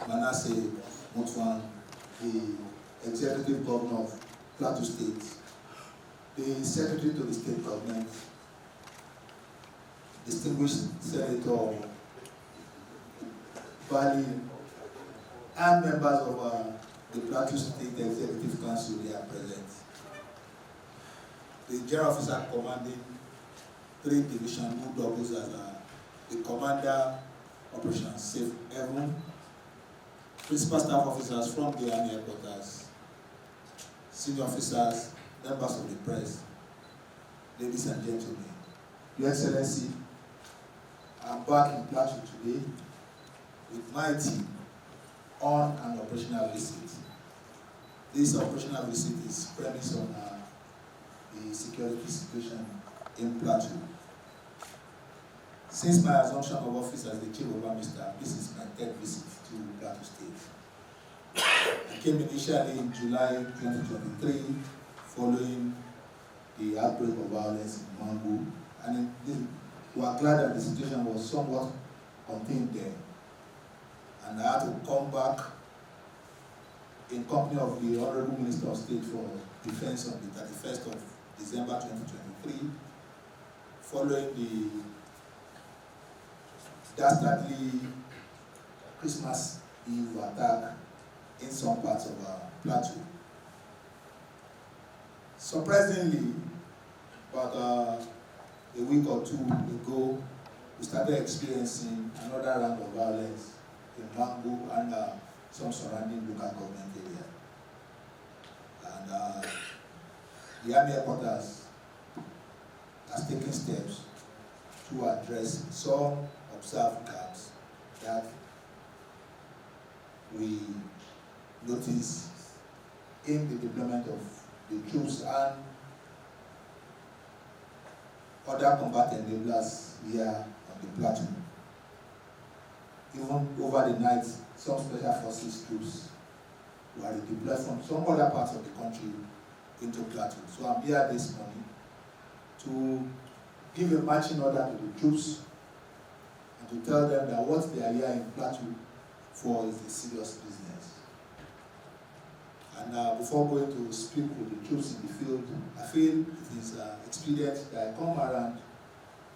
Manasseh Mutfwang, the Executive Governor of Plateau State, the Secretary to the State Government, distinguished Senator Bali, and members of the Plateau State Executive Council, they are present. The General Officer commanding 3 Division who doubles as the Commander Operations Safe Haven, Principal Staff Officers from the Army Headquarters, Senior Officers, members of the press, ladies and gentlemen, Your Excellency, I'm back in Plateau today with my team on an operational visit. This operational visit is premised on the security situation in Plateau. Since my assumption of office as the Chief of Army Staff, this is my 3rd visit to Plateau State. I came initially in July 2023 following the outbreak of violence in Mangu, and we are glad that the situation was somewhat contained there. And I had to come back in company of the Honorable Minister of State for Defense on the 31st of December 2023, following the dastardly Christmas Eve attack in some parts of Plateau. Surprisingly, about a week or 2 ago, we started experiencing another round of violence in Mangu and some surrounding local government area. And the Army Headquarters has taken steps to address some observed gaps that we notice in the deployment of the troops and other combat enablers here on the Plateau. Even over the night, some special forces troops were deployed from some other parts of the country into Plateau. So I'm here this morning to give a marching order to the troops and to tell them that what they are here in Plateau for is a serious business. And before going to speak with the troops in the field, I feel it is expedient that I come around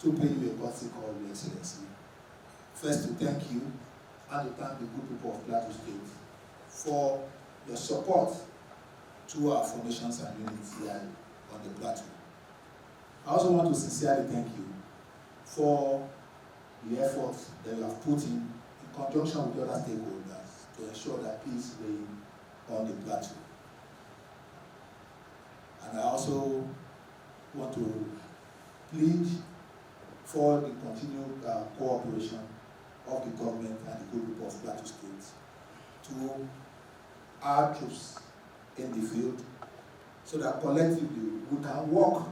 to pay you a courtesy call, Your Excellency. First, to thank you and to thank the good people of Plateau State for your support to our formations and units here on the Plateau. I also want to sincerely thank you for the efforts that you have put in conjunction with the other stakeholders to ensure that peace reigns on the Plateau. And I also want to plead for the continued cooperation of the government and the good people of Plateau State to our troops in the field so that collectively we can work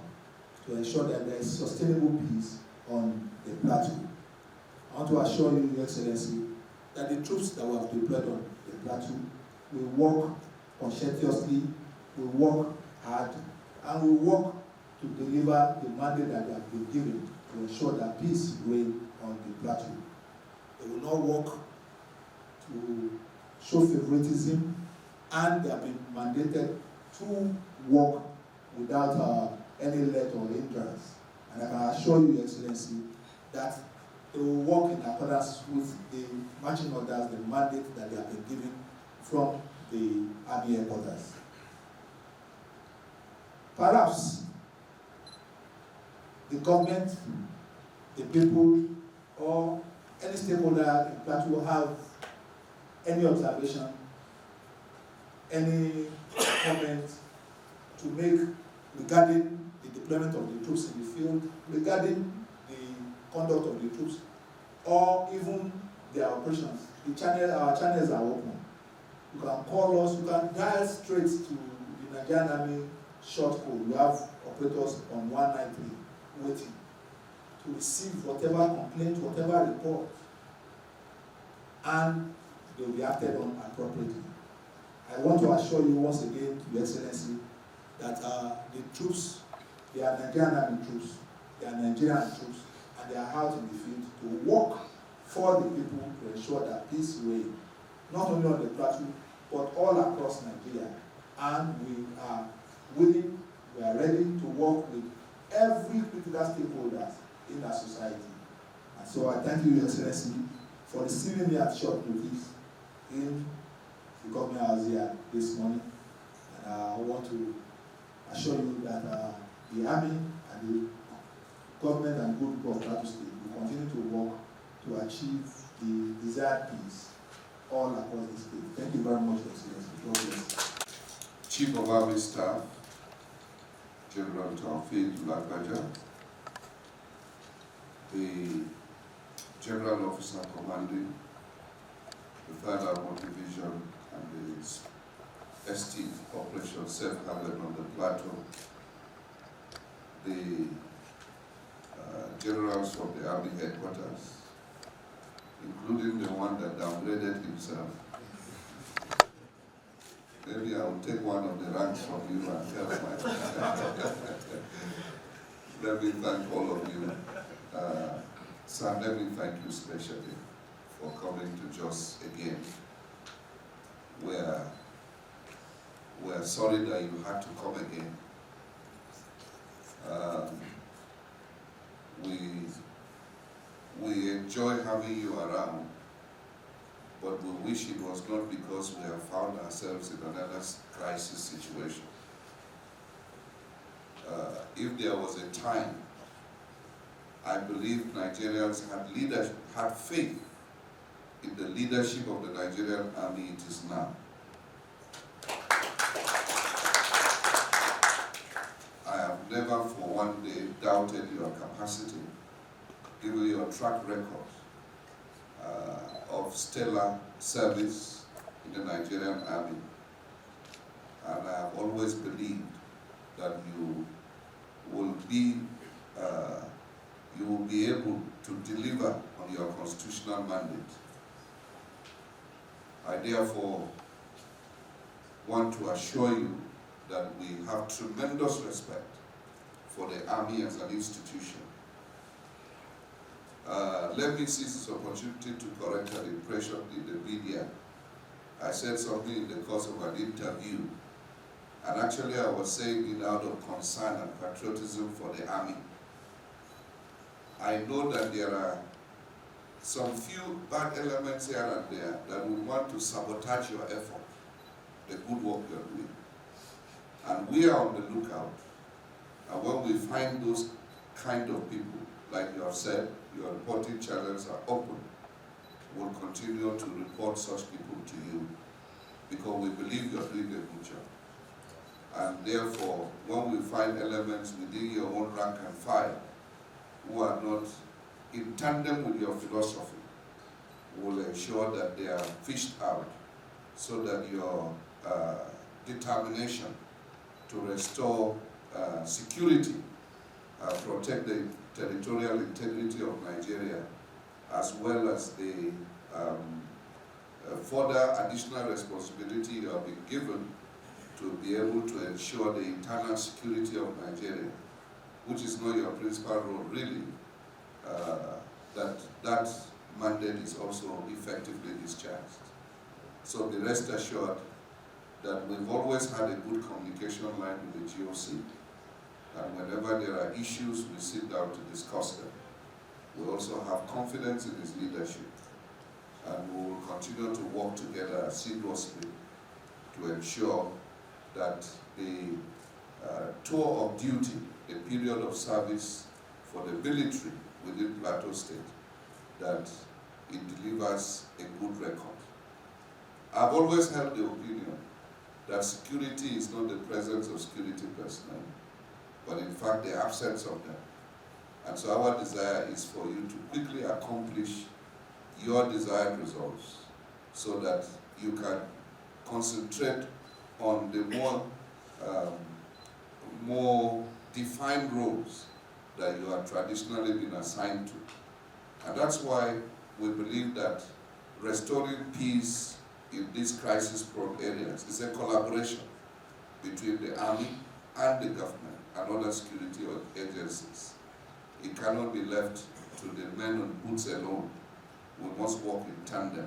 to ensure that there is sustainable peace on the Plateau. I want to assure you, Your Excellency, that the troops that we have deployed on the Plateau will work conscientiously, will work hard, and will work to deliver the mandate that they have been given to ensure that peace reigns on the Plateau. They will not work to show favoritism, and they have been mandated to work without any let or hindrance. And I can assure you, Your Excellency, that they will work in accordance with the marching orders, the mandate that they have been given from the Army Headquarters. Perhaps the government, the people, or any stakeholder in Plateau will have any observation, any comment to make regarding the deployment of the troops in the field, regarding the conduct of the troops, or even their operations. Our channels are open. You can call us, you can dial straight to the Nigerian Army short code. We have operators on 193 waiting to receive whatever complaint, whatever report, and they will be acted on appropriately. I want to assure you once again, Your Excellency, that the troops, they are Nigerian Army troops, they are Nigerian troops, and they are out in the field to work for the people to ensure that peace reigns not only on the Plateau, but all across Nigeria. And we are willing, we are ready to work with every critical stakeholders in our society. And so I thank you, Your Excellency, for receiving me at short notice in the government house here this morning. And I want to assure you that the Army and the government and good people of Plateau State will continue to work to achieve the desired peace all across the state. Thank you very much, Your Excellency. God bless. Chief of Army Staff, General Taufeeq Lagbaja, the General Officer Commanding the 3rd Armored Division and the ST Operation Safe Haven on the Plateau, the generals from the Army headquarters, including the one that downgraded himself. Maybe I will take one of the ranks from you and help my Let me thank all of you. Sam, let me thank you especially for coming to Jos again. We're sorry that you had to come again. We enjoy having you around, but we wish it was not because we have found ourselves in another crisis situation. If there was a time, I believe Nigerians had faith in the leadership of the Nigerian Army, it is now. I have never for one day doubted your capacity, given your track record of stellar service in the Nigerian Army. And I have always believed that you will be able to deliver on your constitutional mandate. I therefore want to assure you that we have tremendous respect for the Army as an institution. Let me seize this opportunity to correct an impression in the media. I said something in the course of an interview, and actually I was saying it out of concern and patriotism for the Army. I know that there are some few bad elements here and there that will want to sabotage your effort, the good work you're doing. And we are on the lookout. And when we find those kind of people, like you have said, your reporting channels are open, we'll continue to report such people to you because we believe you're doing a good job. And therefore, when we find elements within your own rank and file who are not in tandem with your philosophy, we'll ensure that they are fished out so that your determination to restore security, protect the territorial integrity of Nigeria, as well as the further additional responsibility you have been given to be able to ensure the internal security of Nigeria, which is not your principal role really, that mandate is also effectively discharged. So be rest assured that we've always had a good communication line with the GOC, and whenever there are issues, we sit down to discuss them. We also have confidence in his leadership, and we will continue to work together assiduously to ensure that the tour of duty, the period of service for the military within Plateau State, that it delivers a good record. I've always held the opinion that security is not the presence of security personnel, but in fact the absence of them. And so our desire is for you to quickly accomplish your desired results so that you can concentrate on the more defined roles that you have traditionally been assigned to. And that's why we believe that restoring peace in these crisis-prone areas is a collaboration between the Army and the government and other security agencies. It cannot be left to the men on boots alone. We must work in tandem.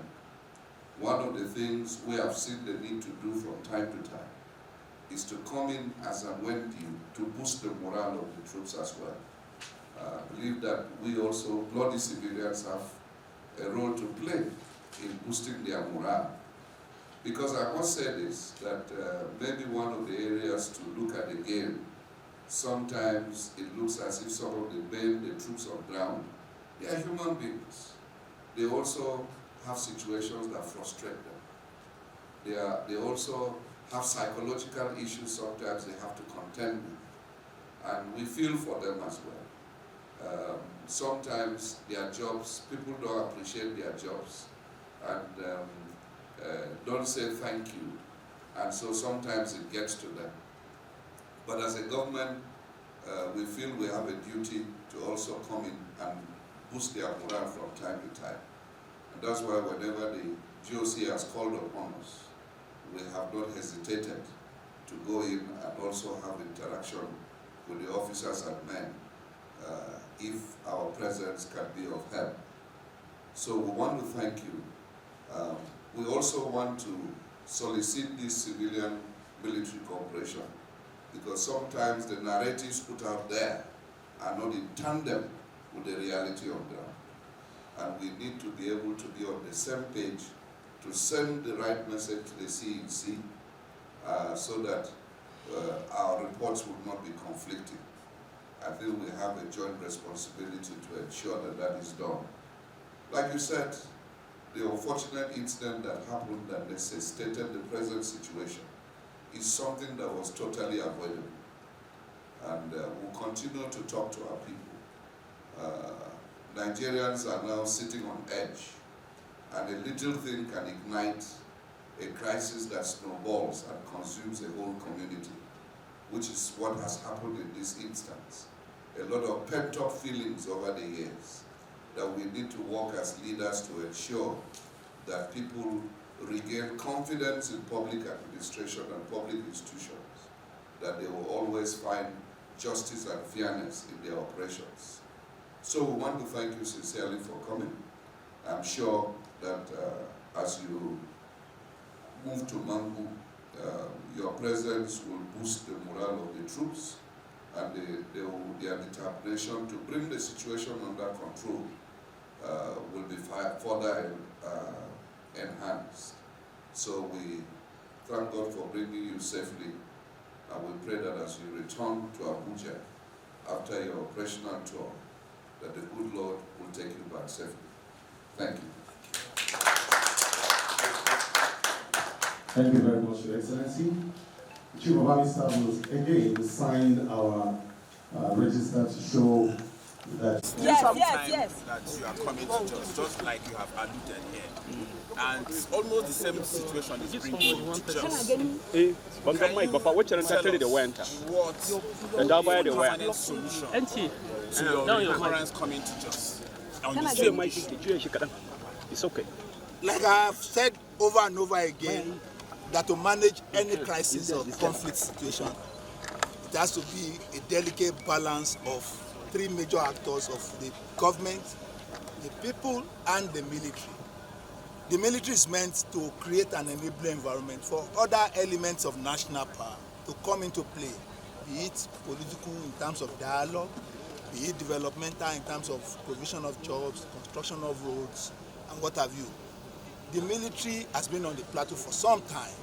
one of the things we have seen the need to do from time to time is to come in as and when due to boost the morale of the troops as well. I believe that we also, bloody civilians, have a role to play in boosting their morale. Because I must say this, that maybe one of the areas to look at again, sometimes it looks as if some of the men, the troops on ground, they are human beings. They also have situations that frustrate them. They also have psychological issues sometimes they have to contend with. And we feel for them as well. Sometimes their jobs, people don't appreciate their jobs and don't say thank you. And so sometimes it gets to them. But as a government, we feel we have a duty to also come in and boost their morale from time to time. And that's why whenever the GOC has called upon us, we have not hesitated to go in and also have interaction with the officers and men if our presence can be of help. So we want to thank you. We also want to solicit this civilian-military cooperation because sometimes the narratives put out there are not in tandem with the reality on ground. And we need to be able to be on the same page to send the right message to the CEC so that our reports will not be conflicting. I think we have a joint responsibility to ensure that that is done. Like you said, the unfortunate incident that happened that necessitated the present situation is something that was totally avoidable. And we'll continue to talk to our people. Nigerians are now sitting on edge, and a little thing can ignite a crisis that snowballs and consumes a whole community, which is what has happened in this instance. A lot of pent-up feelings over the years that we need to work as leaders to ensure that people regain confidence in public administration and public institutions, that they will always find justice and fairness in their operations. So we want to thank you sincerely for coming. I'm sure that as you move to Mangu, your presence will boost the morale of the troops and their determination to bring the situation under control will be further enhanced. So we thank God for bringing you safely, and we pray that as you return to Abuja after your operational tour, that the good Lord will take you back safely. Thank you. Thank you very much, Your Excellency. Chief of Army Staff will again sign our register to show that yes. That you are coming to just like you have alluded here. And almost the same situation is bringing you to just. What permanent solution to your parents coming to just? It's okay. Like I have said over and over again, that to manage any crisis or conflict situation, it has to be a delicate balance of three major actors of the government, the people, and the military. The military is meant to create an enabling environment for other elements of national power to come into play, be it political in terms of dialogue, be it developmental in terms of provision of jobs, construction of roads, and what have you. The military has been on the plateau for some time,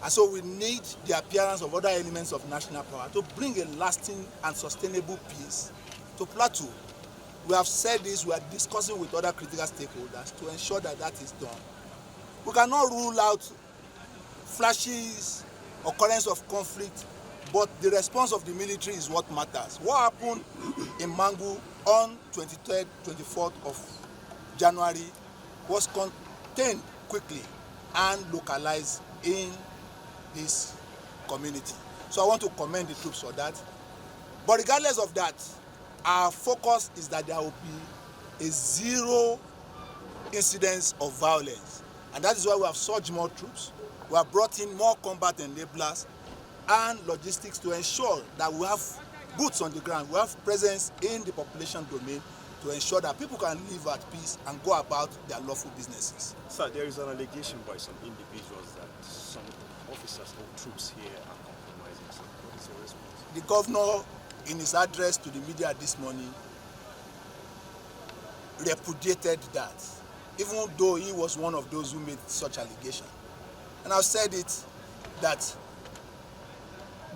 and so we need the appearance of other elements of national power to bring a lasting and sustainable peace to Plateau. We have said this, we are discussing with other critical stakeholders to ensure that that is done. We cannot rule out flashes, occurrence of conflict, but the response of the military is what matters. What happened in Mangu on 23rd, 24th of January was contained quickly and localized in this community. So I want to commend the troops for that. But regardless of that, our focus is that there will be a zero incidence of violence. And that is why we have surged more troops. We have brought in more combat enablers and logistics to ensure that we have boots on the ground. We have presence in the population domain to ensure that people can live at peace and go about their lawful businesses. Sir, there is an allegation by some individuals that some officers or troops here are compromising. So what is your response? The governor, in his address to the media this morning, repudiated that, even though he was one of those who made such allegation. And I've said it, that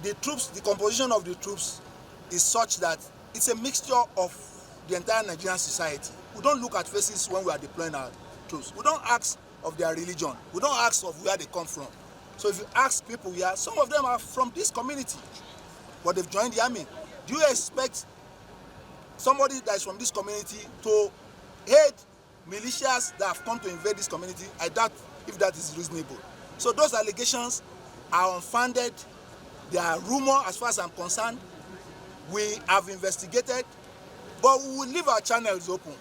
the troops, the composition of the troops is such that it's a mixture of the entire Nigerian society. We don't look at faces when we are deploying our troops. We don't ask of their religion. We don't ask of where they come from. So if you ask people here, some of them are from this community, but they've joined the army. Do you expect somebody that is from this community to hate militias that have come to invade this community? I doubt if that is reasonable. So those allegations are unfounded. They are rumor as far as I'm concerned. We have investigated, but we will leave our channels open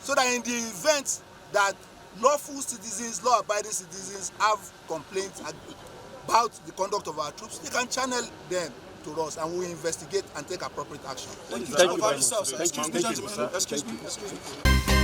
so that in the event that lawful citizens, law-abiding citizens have complaints about the conduct of our troops, they can channel them to us and we will investigate and take appropriate action. Thank you very much. Excuse me.